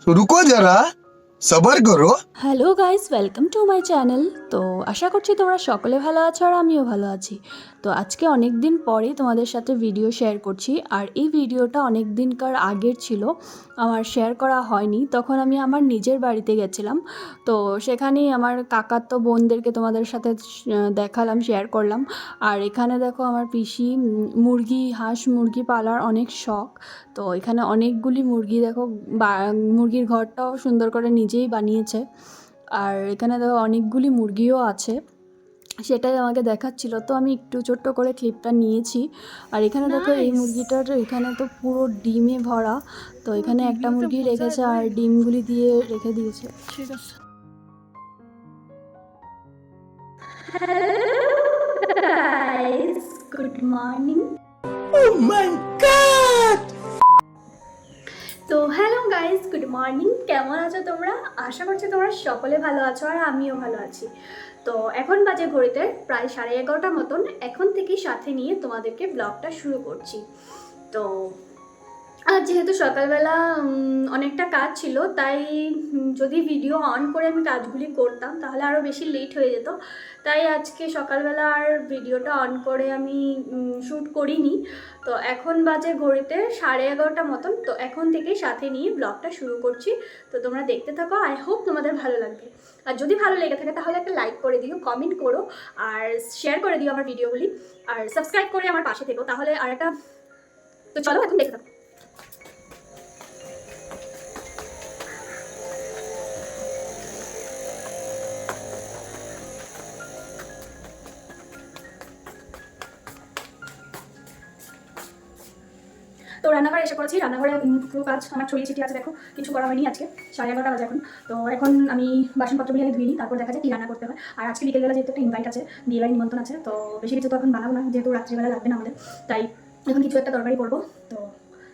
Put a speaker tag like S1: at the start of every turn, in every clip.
S1: रुको जरा सबर करो।
S2: Hello guys, welcome to my channel. তো আশা করছি তোমরা সকলে ভালো আছো আর আমিও ভালো আছি। তো আজকে অনেক দিন পরে তোমাদের সাথে ভিডিও শেয়ার করছি, আর এই ভিডিওটা অনেক দিনকার আগের ছিল, আমার শেয়ার করা হয়নি। তখন আমি আমার নিজের বাড়িতে গেছিলাম, তো সেখানেই আমার কাকাতো বোনদেরকে তোমাদের সাথে দেখালাম, শেয়ার করলাম। আর এখানে দেখো আমার পিসি মুরগি, হাঁস মুরগি পালার অনেক শখ। তো এখানে অনেকগুলি মুরগি দেখো, মুরগির ঘরটাও সুন্দর করে নিজেই বানিয়েছে। আর এখানে দেখো অনেকগুলি মুরগিও আছে, সেটাই আমাকে দেখাচ্ছিল। তো আমি একটু ছোট্ট করে ক্লিপটা নিয়েছি। আর এখানে দেখো এই মুরগিটার এখানে তো পুরো ডিমে ভরা। তো এখানে একটা মুরগি রেখেছে আর ডিমগুলি দিয়ে রেখে দিয়েছে। ঠিক আছে। Good morning.
S1: Oh my God!
S2: তো হ্যালো গাইস, গুড মর্নিং। কেমন আছো তোমরা? আশা করছি তোমরা সকলে ভালো আছো আর আমিও ভালো আছি। তো এখন বাজে ঘড়িতে প্রায় 11:30 মতন। এখন থেকেই সাথে নিয়ে তোমাদেরকে ব্লগটা শুরু করছি। তো আর যেহেতু সকালবেলা অনেকটা কাজ ছিল, তাই যদি ভিডিও অন করে আমি কাজগুলি করতাম তাহলে আরও বেশি লেট হয়ে যেত। তাই আজকে সকালবেলা আর ভিডিওটা অন করে আমি শ্যুট করিনি। তো এখন বাজে ঘড়িতে 11:30 মতন। তো এখন থেকেই সাথে নিয়ে ব্লগটা শুরু করছি। তো তোমরা দেখতে থাকো, আই হোপ তোমাদের ভালো লাগবে। আর যদি ভালো লেগে থাকে তাহলে একটা লাইক করে দিও, কমেন্ট করো আর শেয়ার করে দিও আমার ভিডিওগুলি, আর সাবস্ক্রাইব করে আমার পাশে থেকো তাহলে আর একটা। তো চলো এখন দেখতে থাকো। তো রান্নাঘরে এসে পড়েছি। রান্নাঘরে পুরো কাজ আমার ছড়িয়ে ছিটিয়ে আছে, দেখো কিছু করা হয়নি আজকে। 11:30 বাজে এখন। তো এখন আমি বাসনপত্রগুলি আগে ধুইনি, তারপর দেখা যায় কী রান্না করতে হয়। আর আজকে বিকেলবেলা যেহেতু একটা ইনভাইট আছে, বিয়েবাড়ি নিমন্ত্রণ আছে, তো বেশি কিছু তো এখন বানাবো না, যেহেতু রাত্রিবেলা লাগবে না আমাদের। তাই এখন কিছু একটা তরকারি করবো। তো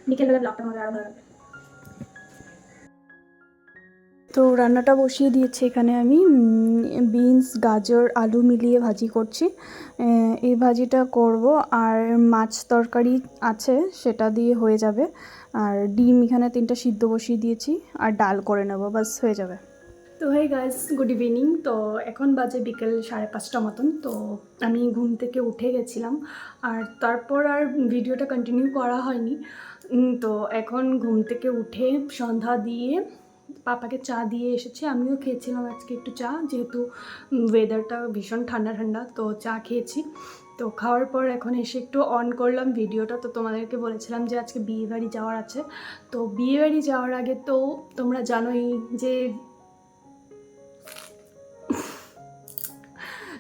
S2: বিকেলবেলা ব্লগটা আমাদের আরও ভালো লাগবে। তো রান্নাটা বসিয়ে দিয়েছি। এখানে আমি বিনস, গাজর, আলু মিলিয়ে ভাজি করছি। এই ভাজিটা করব, আর মাছ তরকারি আছে, সেটা দিয়ে হয়ে যাবে। আর ডিম এখানে 3টা সিদ্ধ বসিয়ে দিয়েছি, আর ডাল করে নেব, বাস হয়ে যাবে। তো হেই গাইস, গুড ইভিনিং। তো এখন বাজে বিকেল 5:30 মতন। তো আমি ঘুম থেকে উঠে গেছিলাম, আর তারপর আর ভিডিওটা কন্টিনিউ করা হয়নি। তো এখন ঘুম থেকে উঠে সন্ধ্যা দিয়ে পাপাকে চা দিয়ে এসেছি। আমিও খেয়েছিলাম আজকে একটু চা, যেহেতু ওয়েদারটা ভীষণ ঠান্ডা ঠান্ডা, তো চা খেয়েছি। তো খাওয়ার পর এখন এসে একটু অন করলাম ভিডিওটা। তো তোমাদেরকে বলেছিলাম যে আজকে বিয়েবাড়ি যাওয়ার আছে। তো বিয়েবাড়ি যাওয়ার আগে তো তোমরা জানোই যে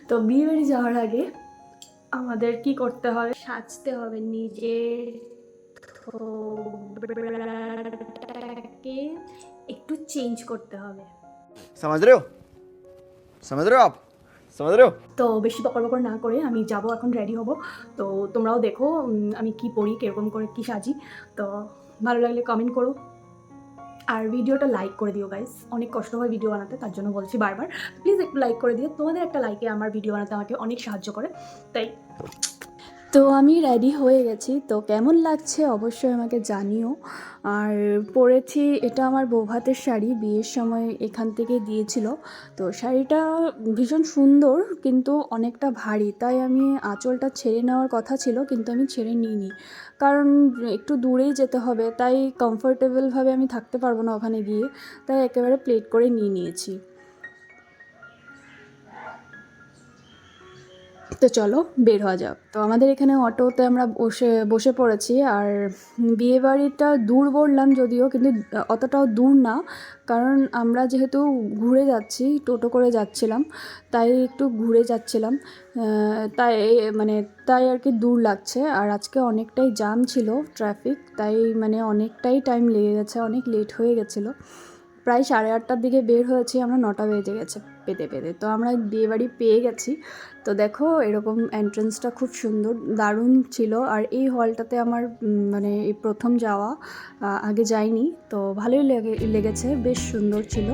S2: তো বিয়েবাড়ি যাওয়ার আগে আমাদের কি করতে হবে, সাজতে হবে, নিজের কে একটু চেঞ্জ করতে হবে।
S3: समझ रहे हो समझ रहे हो आप समझ रहे हो।
S2: তো বেশি বকর বকর না করে আমি যাব, এখন রেডি হব। তো তোমরাও দেখো আমি কি পরি, কীরকম করে কি সাজি। তো ভালো লাগলে কমেন্ট করো, আর ভিডিওটা লাইক করে দিও গাইস। অনেক কষ্ট হয় ভিডিও বানাতে, তার জন্য বলছি বারবার, প্লিজ একটু লাইক করে দিও। তোমাদের একটা লাইকে আমার ভিডিও বানাতে আমাকে অনেক সাহায্য করে, তাই। তো আমি রেডি হয়ে গেছি। তো কেমন লাগছে অবশ্যই আমাকে জানিও। আর পরেছি, এটা আমার বৌভাতের শাড়ি, বিয়ের সময় এখান থেকে দিয়েছিল। তো শাড়িটা ভীষণ সুন্দর, কিন্তু অনেকটা ভারী, তাই আমি আঁচলটা ছেড়ে নেওয়ার কথা ছিল, কিন্তু আমি ছেড়ে নিইনি, কারণ একটু দূরেই যেতে হবে, তাই কমফোর্টেবলভাবে আমি থাকতে পারবো না ওখানে গিয়ে, তাই একেবারে প্লেট করে নিয়ে নিয়েছি। তো চলো বের হওয়া যাক। তো আমাদের এখানে অটোতে আমরা বসে পড়েছি। আর বিয়েবাড়িটা দূর বললাম যদিও, কিন্তু অতটাও দূর না, কারণ আমরা যেহেতু ঘুরে যাচ্ছি, টোটো করে যাচ্ছিলাম, তাই একটু ঘুরে যাচ্ছিলাম, তাই তাই আর কি দূর লাগছে। আর আজকে অনেকটাই জ্যাম ছিল, ট্রাফিক, তাই অনেকটাই টাইম লেগে গেছে, অনেক লেট হয়ে গেছিলো। প্রায় 8:30টার দিকে বের হয়েছি আমরা, 9টা বেজে গেছে পেতে পেতে। তো আমরা বিয়েবাড়ি পেয়ে গেছি। তো দেখো এরকম এন্ট্রান্সটা খুব সুন্দর, দারুণ ছিল। আর এই হলটাতে আমার এই প্রথম যাওয়া, আগে যাইনি, তো ভালোই লেগেছে, বেশ সুন্দর ছিল।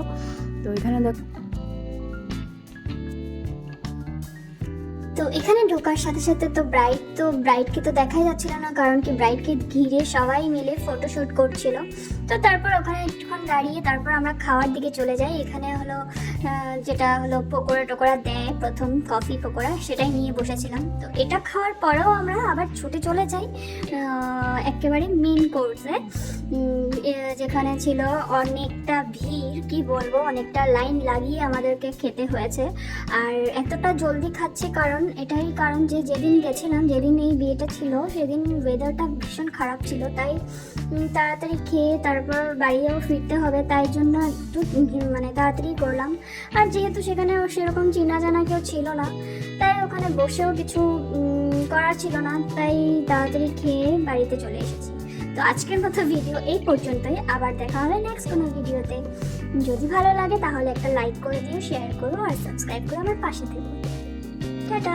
S2: তো এখানে দেখো
S4: তো এখানে ঢোকার সাথে সাথে তো ব্রাইডকে তো দেখাই যাচ্ছিল না, কারণ কি ব্রাইডকে ঘিরে সবাই মিলে ফটোশ্যুট করছিল। তো তারপর ওখানে একটুক্ষণ দাঁড়িয়ে তারপর আমরা খাওয়ার দিকে চলে যাই। এখানে হলো যেটা হলো পকোড়া টোকোড়া দেয়, প্রথম কফি পকোড়া, সেটাই নিয়ে বসেছিলাম। তো এটা খাওয়ার পরেও আমরা আবার ছুটে চলে যাই একেবারে মেন কোর্সে, যেখানে ছিল অনেকটা ভিড়, কি বলবো, অনেকটা লাইন লাগিয়ে আমাদেরকে খেতে হয়েছে। আর এতটা জলদি খাচ্ছি এটাই কারণ যে যেদিন গেছিলাম, যেদিন এই বিয়েটা ছিল, সেদিন ওয়েদারটা ভীষণ খারাপ ছিল, তাই তাড়াতাড়ি খেয়ে তারপর বাড়িও ফিরতে হবে, তাই জন্য একটু তাড়াতাড়ি করলাম। আর যেহেতু সেখানে সেরকম চেনা জানা কেউ ছিল না, তাই ওখানে বসেও কিছু করার ছিল না, তাই তাড়াতাড়ি খেয়ে বাড়িতে চলে এসেছি। তো আজকের মতো ভিডিও এই পর্যন্তই, আবার দেখা হবে নেক্সট কোনো ভিডিওতে। যদি ভালো লাগে তাহলে একটা লাইক করে দিও, শেয়ার করো আর সাবস্ক্রাইব করে আমার পাশে থেকো। টাটা।